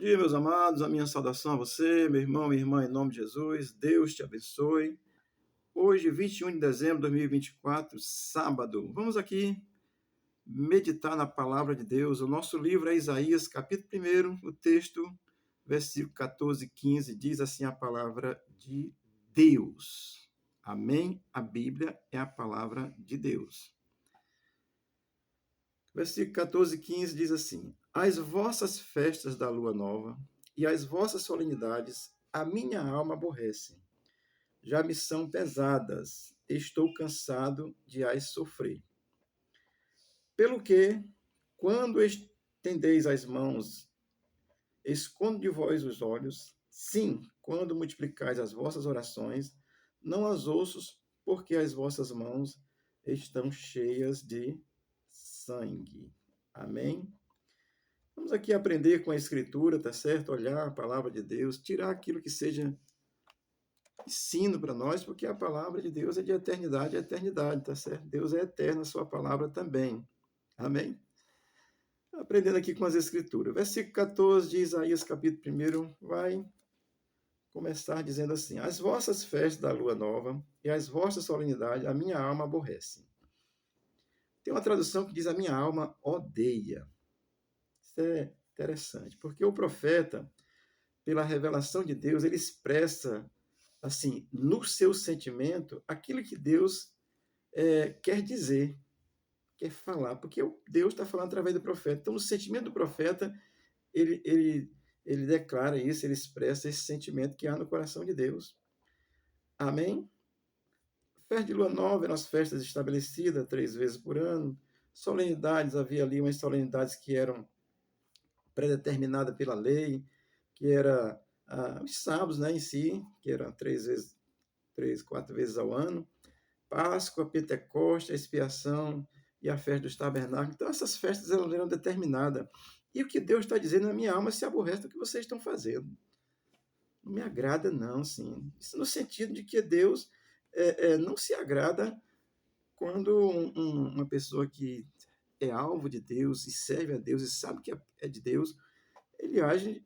dia, meus amados. A minha saudação a você, meu irmão, minha irmã, em nome de Jesus. Deus te abençoe. Hoje, 21 de dezembro de 2024, sábado. Vamos aqui meditar na palavra de Deus. O nosso livro é Isaías, capítulo 1, o texto, versículo 14 e 15, diz assim a palavra de Deus. Amém? A Bíblia é a palavra de Deus. Versículo 14 e 15 diz assim: As vossas festas da lua nova e as vossas solenidades a minha alma aborrece. Já me são pesadas, estou cansado de as sofrer. Pelo que, quando estendeis as mãos, escondo de vós os olhos, sim, quando multiplicais as vossas orações, não as ouço, porque as vossas mãos estão cheias de sangue. Amém? Vamos aqui aprender com a Escritura, tá certo? Olhar a palavra de Deus, tirar aquilo que seja ensino para nós, porque a palavra de Deus é de eternidade a eternidade, tá certo? Deus é eterno, a sua palavra também. Amém? Aprendendo aqui com as Escrituras. Versículo 14 de Isaías, capítulo 1, vai começar dizendo assim: As vossas festas da lua nova e as vossas solenidades, a minha alma aborrece. Tem uma tradução que diz: A minha alma odeia. Isso é interessante, porque o profeta, pela revelação de Deus, ele expressa, assim, no seu sentimento, aquilo que Deus quer dizer, quer falar, porque Deus está falando através do profeta. Então, no sentimento do profeta, ele declara isso, ele expressa esse sentimento que há no coração de Deus. Amém? Festa de lua nova eram as festas estabelecidas 3 vezes por ano. Solenidades, havia ali umas solenidades que eram predeterminadas pela lei, que era os sábados, né, em si, que eram 4 vezes ao ano. Páscoa, Pentecostes, a expiação e a festa dos tabernáculos. Então, essas festas eram determinadas. E o que Deus está dizendo na minha alma se aborrece do que vocês estão fazendo. Não me agrada, não, sim. Isso no sentido de que Deus não se agrada quando uma pessoa que é alvo de Deus e serve a Deus e sabe que é de Deus, ele age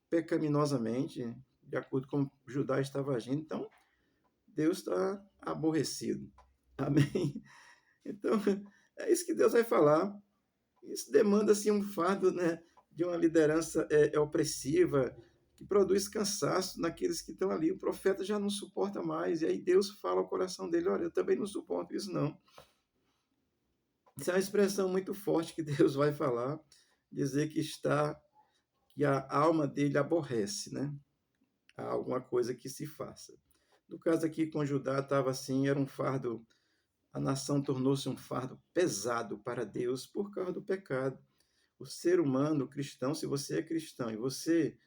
pecaminosamente, de acordo com Judá estava agindo. Então, Deus está aborrecido. Amém? Então, é isso que Deus vai falar. Isso demanda assim, um fardo, né, de uma liderança opressiva, que produz cansaço naqueles que estão ali. O profeta já não suporta mais, e aí Deus fala ao coração dele: Olha, eu também não suporto isso, não. Isso é uma expressão muito forte que Deus vai falar, dizer que a alma dele aborrece, né? Há alguma coisa que se faça. No caso aqui com Judá, estava assim, era um fardo. A nação tornou-se um fardo pesado para Deus por causa do pecado. O ser humano, o cristão, se você é cristão e você.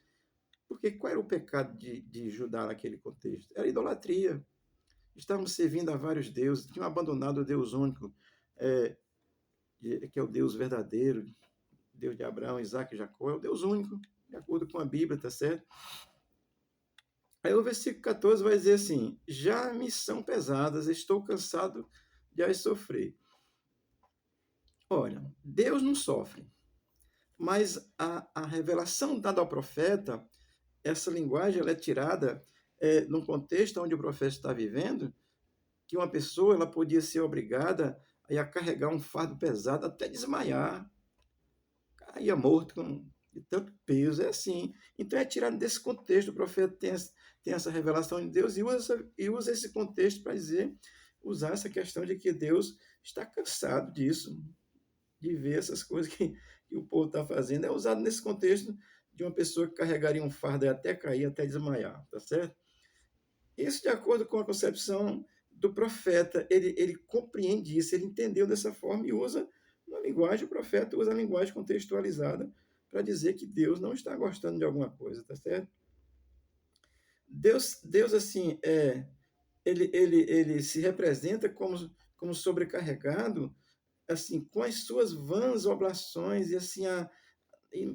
Porque qual era o pecado de Judá naquele contexto? Era a idolatria. Estavam servindo a vários deuses, tinham abandonado o Deus único, é, que é o Deus verdadeiro, Deus de Abraão, Isaac e Jacó, é o Deus único, de acordo com a Bíblia, tá certo? Aí o versículo 14 vai dizer assim: Já me são pesadas, estou cansado de as sofrer. Olha, Deus não sofre, mas a revelação dada ao profeta, essa linguagem ela é tirada num contexto onde o profeta está vivendo, que uma pessoa ela podia ser obrigada a carregar um fardo pesado até desmaiar, caía morto de tanto peso, é assim. Então é tirado desse contexto, o profeta tem essa revelação de Deus e usa esse contexto para usar essa questão de que Deus está cansado disso, de ver essas coisas que o povo está fazendo. É usado nesse contexto de uma pessoa que carregaria um fardo até cair, até desmaiar, tá certo? Isso de acordo com a concepção do profeta, ele compreende isso, ele entendeu dessa forma e usa uma linguagem, o profeta usa a linguagem contextualizada para dizer que Deus não está gostando de alguma coisa, tá certo? Deus assim, ele se representa como sobrecarregado, assim, com as suas vãs oblações e assim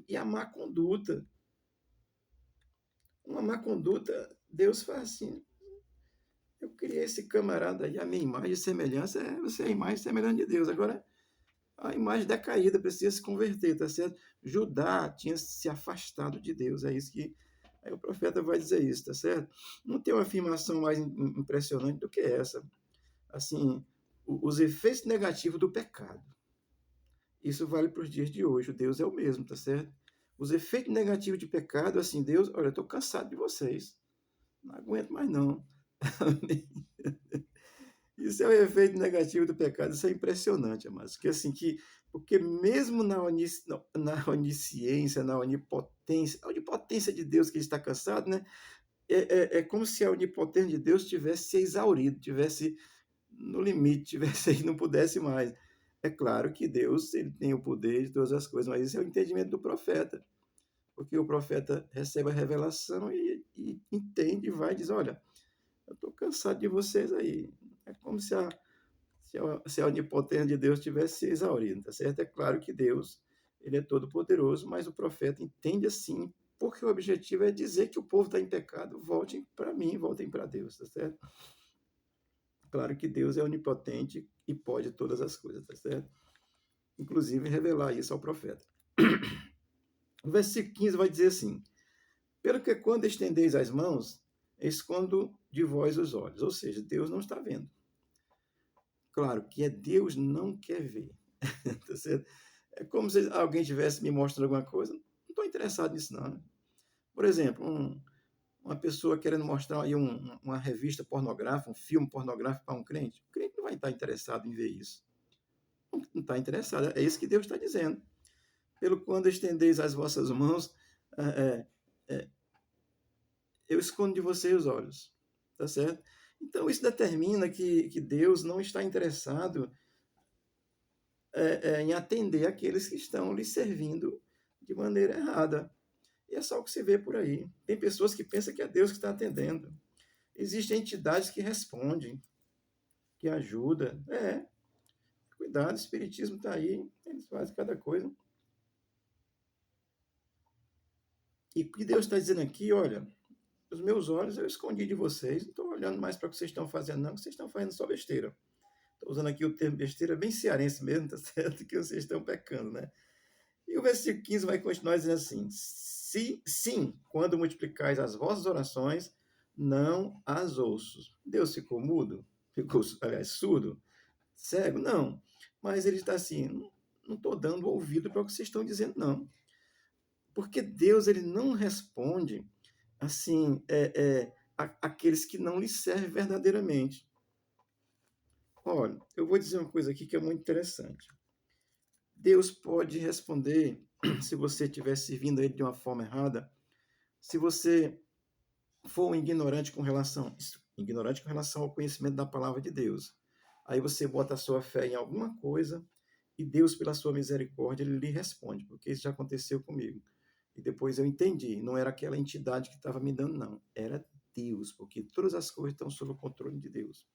e a má conduta. Uma má conduta, Deus faz assim: eu criei esse camarada aí, a minha imagem e semelhança, você é a imagem e semelhança de Deus. Agora, a imagem decaída precisa se converter, tá certo? Judá tinha se afastado de Deus, é isso que aí o profeta vai dizer isso, tá certo? Não tem uma afirmação mais impressionante do que essa. Assim, os efeitos negativos do pecado. Isso vale para os dias de hoje. O Deus é o mesmo, tá certo? Os efeitos negativos de pecado, assim, Deus, olha, eu estou cansado de vocês. Não aguento mais, não. Isso é o efeito negativo do pecado. Isso é impressionante, amados. Porque mesmo na onisciência, na onipotência de Deus que está cansado, né? É como se a onipotência de Deus tivesse se exaurido, tivesse no limite, tivesse aí, não pudesse mais. É claro que Deus ele tem o poder de todas as coisas, mas isso é o entendimento do profeta. Porque o profeta recebe a revelação e entende e vai e diz, olha, eu estou cansado de vocês aí. É como se a onipotência de Deus tivesse se exaurido, tá certo? É claro que Deus, ele é todo poderoso, mas o profeta entende assim, porque o objetivo é dizer que o povo está em pecado, voltem para mim, voltem para Deus, tá certo? Claro que Deus é onipotente e pode todas as coisas, tá certo? Inclusive revelar isso ao profeta. O versículo 15 vai dizer assim: pelo que quando estendeis as mãos, escondo de vós os olhos. Ou seja, Deus não está vendo. Claro que Deus não quer ver. Tá certo? É como se alguém tivesse me mostrando alguma coisa. Não estou interessado nisso, não. Né? Por exemplo, uma pessoa querendo mostrar aí uma revista pornográfica, um filme pornográfico para um crente. O crente não vai estar interessado em ver isso. Não está interessado. É isso que Deus está dizendo. Pelo quando estendeis as vossas mãos, é, é, eu escondo de vocês os olhos. Tá certo? Então, isso determina que Deus não está interessado em atender aqueles que estão lhe servindo de maneira errada. E é só o que se vê por aí. Tem pessoas que pensam que é Deus que está atendendo. Existem entidades que respondem, que ajudam. Cuidado, o espiritismo está aí, eles fazem cada coisa. E o que Deus está dizendo aqui, olha, os meus olhos eu escondi de vocês, não estou olhando mais para o que vocês estão fazendo, não, que vocês estão fazendo só besteira. Estou usando aqui o termo besteira bem cearense mesmo, tá certo? Que vocês estão pecando, né? E o versículo 15 vai continuar dizendo assim: sim, quando multiplicais as vossas orações, não as ouço. Deus ficou mudo? Ficou, aliás, surdo? Cego? Não. Mas ele está assim: não estou dando ouvido para o que vocês estão dizendo, não. Porque Deus ele não responde assim aqueles que não lhe servem verdadeiramente. Olha, eu vou dizer uma coisa aqui que é muito interessante. Deus pode responder se você estiver servindo a Ele de uma forma errada, se você for um ignorante com relação ao conhecimento da palavra de Deus. Aí você bota a sua fé em alguma coisa e Deus, pela sua misericórdia, Ele lhe responde, porque isso já aconteceu comigo. E depois eu entendi, não era aquela entidade que estava me dando, não. Era Deus, porque todas as coisas estão sob o controle de Deus.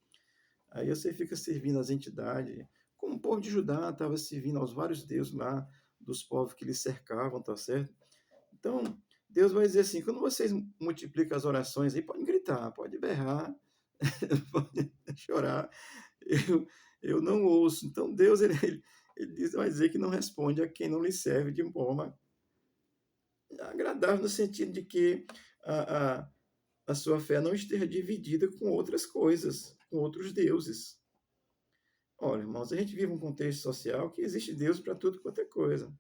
Aí você fica servindo as entidades, como o povo de Judá estava servindo aos vários deuses lá, dos povos que lhe cercavam, tá certo? Então, Deus vai dizer assim, quando vocês multiplicam as orações aí, pode gritar, pode berrar, pode chorar, eu não ouço. Então, Deus, ele vai dizer que não responde a quem não lhe serve de forma agradável, no sentido de que a sua fé não esteja dividida com outras coisas, com outros deuses. Olha, irmãos, a gente vive um contexto social que existe Deus para tudo quanto é coisa.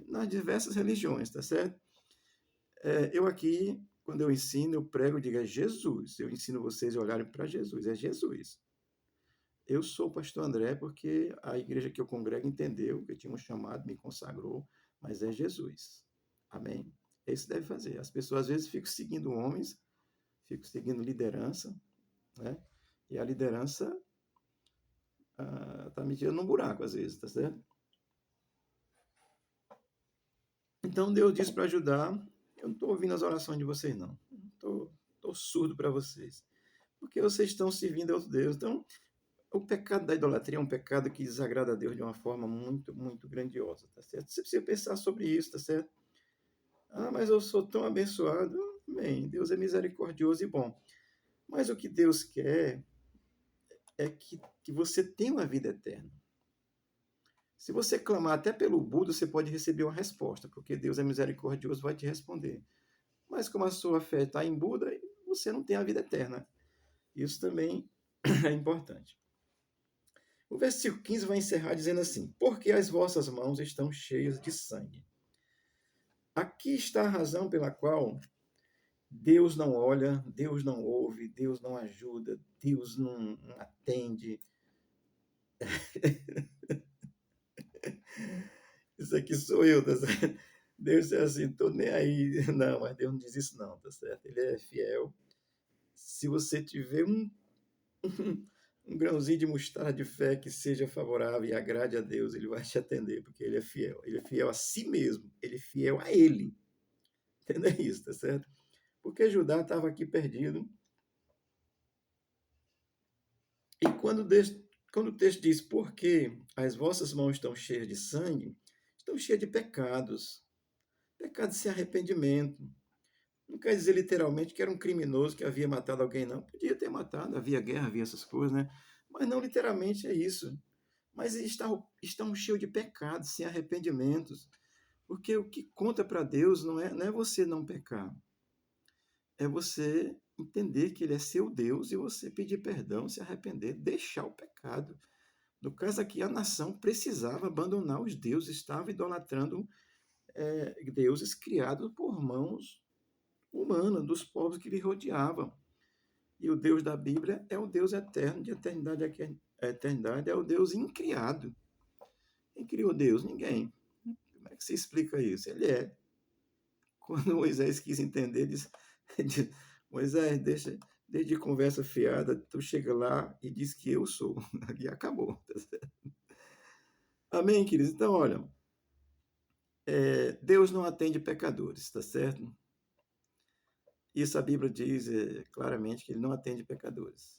Nas diversas religiões, tá certo? Eu aqui, quando eu ensino, eu prego, eu digo, é Jesus. Eu ensino vocês a olharem para Jesus, é Jesus. Eu sou o pastor André porque a igreja que eu congrego entendeu que eu tinha um chamado, me consagrou, mas é Jesus. Amém? É isso que deve fazer. As pessoas às vezes ficam seguindo homens, ficam seguindo liderança, né? E a liderança está me tirando um buraco às vezes, tá certo? Então Deus disse para ajudar, eu não estou ouvindo as orações de vocês, não. Estou surdo para vocês. Porque vocês estão servindo aos deuses. Então, o pecado da idolatria é um pecado que desagrada a Deus de uma forma muito, muito grandiosa, tá certo? Você precisa pensar sobre isso, tá certo? Mas eu sou tão abençoado. Bem, Deus é misericordioso e bom. Mas o que Deus quer é que você tenha uma vida eterna. Se você clamar até pelo Buda, você pode receber uma resposta, porque Deus é misericordioso, vai te responder. Mas como a sua fé está em Buda, você não tem a vida eterna. Isso também é importante. O versículo 15 vai encerrar dizendo assim: porque as vossas mãos estão cheias de sangue. Aqui está a razão pela qual Deus não olha, Deus não ouve, Deus não ajuda, Deus não atende. Isso aqui sou eu, tá certo? Deus é assim, tô nem aí. Não, mas Deus não diz isso não, tá certo? Ele é fiel. Se você tiver um grãozinho de mostarda de fé que seja favorável e agrade a Deus, ele vai te atender, porque ele é fiel. Ele é fiel a si mesmo, ele é fiel a ele. Entenda isso, tá certo? Porque Judá estava aqui perdido. E quando o texto diz, porque as vossas mãos estão cheias de sangue, estão cheias de pecados. Pecado sem arrependimento. Não quer dizer literalmente que era um criminoso que havia matado alguém, não. Podia ter matado, havia guerra, havia essas coisas, né? Mas não literalmente é isso. Mas estão cheios de pecados, sem arrependimentos. Porque o que conta para Deus não é você não pecar. É você entender que Ele é seu Deus e você pedir perdão, se arrepender, deixar o pecado. No caso aqui, a nação precisava abandonar os deuses, estava idolatrando deuses criados por mãos humanas, dos povos que lhe rodeavam. E o Deus da Bíblia é o Deus eterno, de eternidade a eternidade, é o Deus incriado. Quem criou Deus? Ninguém. Como é que se explica isso? Ele é. Quando Moisés quis entender, disse Moisés, deixa de conversa fiada, tu chega lá e diz que eu sou. E acabou. Tá certo? Amém, queridos? Então, olha, Deus não atende pecadores, tá certo? Isso a Bíblia diz claramente que ele não atende pecadores.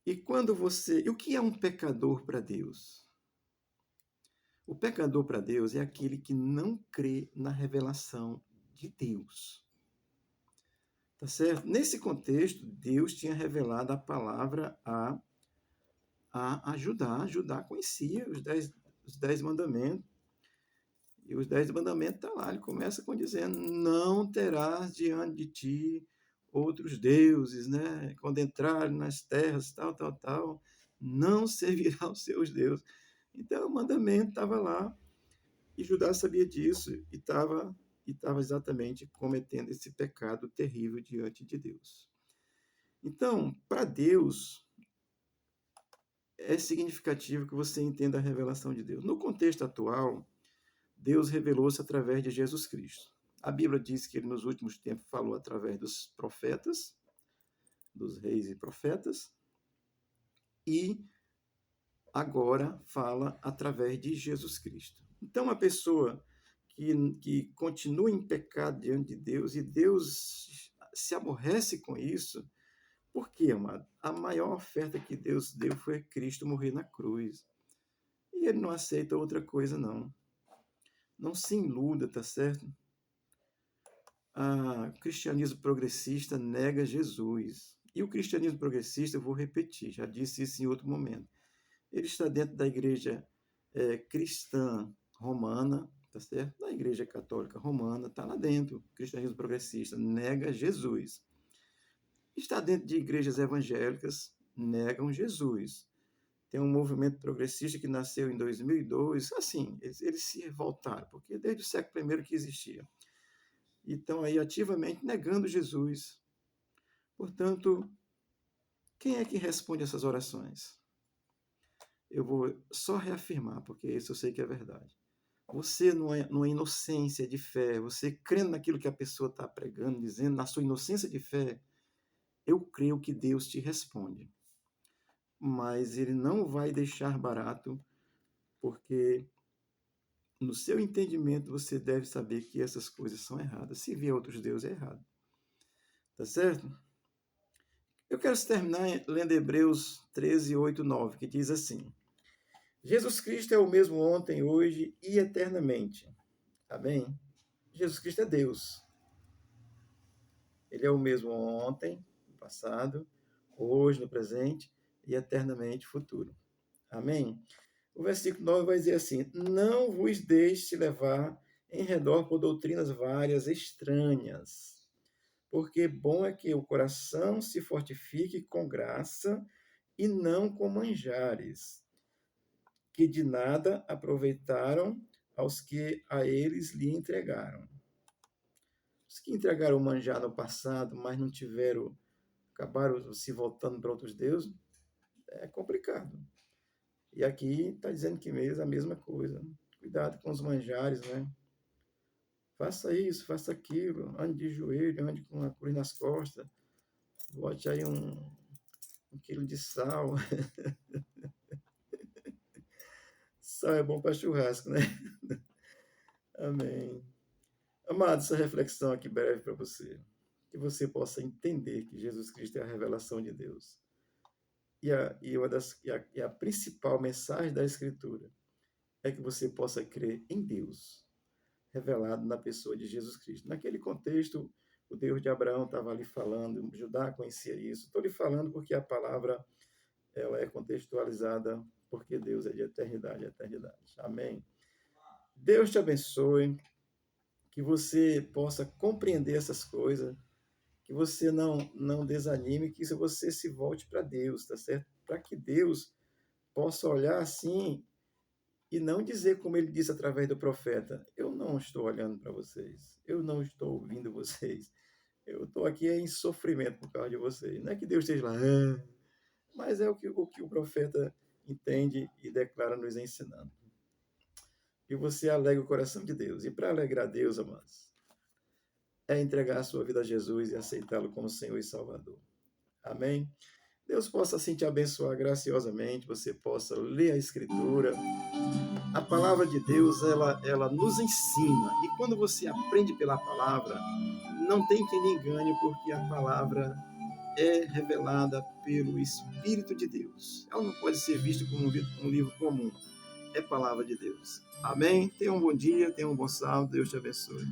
E o que é um pecador para Deus? O pecador para Deus é aquele que não crê na revelação de Deus. Tá certo? Nesse contexto, Deus tinha revelado a palavra a Judá. Judá conhecia os dez mandamentos. E os 10 mandamentos estão lá. Ele começa com dizendo: não terás diante de ti outros deuses, né? Quando entrarem nas terras, tal, tal, tal, não servirá aos seus deuses. Então, o mandamento estava lá, e Judá sabia disso, e estava exatamente cometendo esse pecado terrível diante de Deus. Então, para Deus, é significativo que você entenda a revelação de Deus. No contexto atual, Deus revelou-se através de Jesus Cristo. A Bíblia diz que ele, nos últimos tempos, falou através dos profetas, dos reis e profetas, e agora fala através de Jesus Cristo. Então, a pessoa que continua em pecado diante de Deus, e Deus se aborrece com isso, por quê, amado? A maior oferta que Deus deu foi Cristo morrer na cruz. E ele não aceita outra coisa, não. Não se iluda, tá certo? O cristianismo progressista nega Jesus. E o cristianismo progressista, eu vou repetir, já disse isso em outro momento, ele está dentro da igreja cristã romana, tá certo? Da igreja católica romana, está lá dentro. O cristianismo progressista nega Jesus. Está dentro de igrejas evangélicas, negam Jesus. Tem um movimento progressista que nasceu em 2002, assim, eles se voltaram, porque desde o século I que existia. E estão aí ativamente negando Jesus. Portanto, quem é que responde essas orações? Eu vou só reafirmar, porque isso eu sei que é verdade. Você, numa inocência de fé, você crendo naquilo que a pessoa está pregando, dizendo, na sua inocência de fé, eu creio que Deus te responde. Mas ele não vai deixar barato, porque no seu entendimento você deve saber que essas coisas são erradas. Se vier outros deuses, é errado. Tá certo? Eu quero terminar lendo Hebreus 13, 8, 9, que diz assim: Jesus Cristo é o mesmo ontem, hoje e eternamente. Amém? Jesus Cristo é Deus. Ele é o mesmo ontem, no passado, hoje, no presente e eternamente futuro. Amém? O versículo 9 vai dizer assim: não vos deixe levar em redor por doutrinas várias estranhas, porque bom é que o coração se fortifique com graça e não com manjares, que de nada aproveitaram aos que a eles lhe entregaram. Os que entregaram o manjar no passado, mas não tiveram, acabaram se voltando para outros deuses, é complicado. E aqui está dizendo que mesmo a mesma coisa. Cuidado com os manjares, né? Faça isso, faça aquilo, ande de joelho, ande com a cruz nas costas, bote aí um quilo de sal. Sal é bom para churrasco, né? Amém. Amado, essa reflexão aqui breve para você. Que você possa entender que Jesus Cristo é a revelação de Deus. E a principal mensagem da Escritura é que você possa crer em Deus, revelado na pessoa de Jesus Cristo. Naquele contexto, o Deus de Abraão estava ali falando, Judá conhecia isso. Estou lhe falando porque a palavra ela é contextualizada, porque Deus é de eternidade a eternidade. Amém. Deus te abençoe, que você possa compreender essas coisas, que você não desanime, que você se volte para Deus, tá certo? Para que Deus possa olhar assim e não dizer como ele disse através do profeta: eu não estou olhando para vocês, eu não estou ouvindo vocês, eu estou aqui em sofrimento por causa de vocês. Não é que Deus esteja lá, mas é o que o profeta entende e declara nos ensinando. E você alegra o coração de Deus. E para alegrar Deus, amados, é entregar a sua vida a Jesus e aceitá-lo como Senhor e Salvador. Amém? Deus possa assim te abençoar graciosamente, você possa ler a Escritura. A palavra de Deus, ela nos ensina. E quando você aprende pela palavra, não tem quem lhe engane, porque a palavra é revelada pelo Espírito de Deus. Ela não pode ser vista como um livro comum. É palavra de Deus. Amém? Tenha um bom dia, tenha um bom sábado. Deus te abençoe.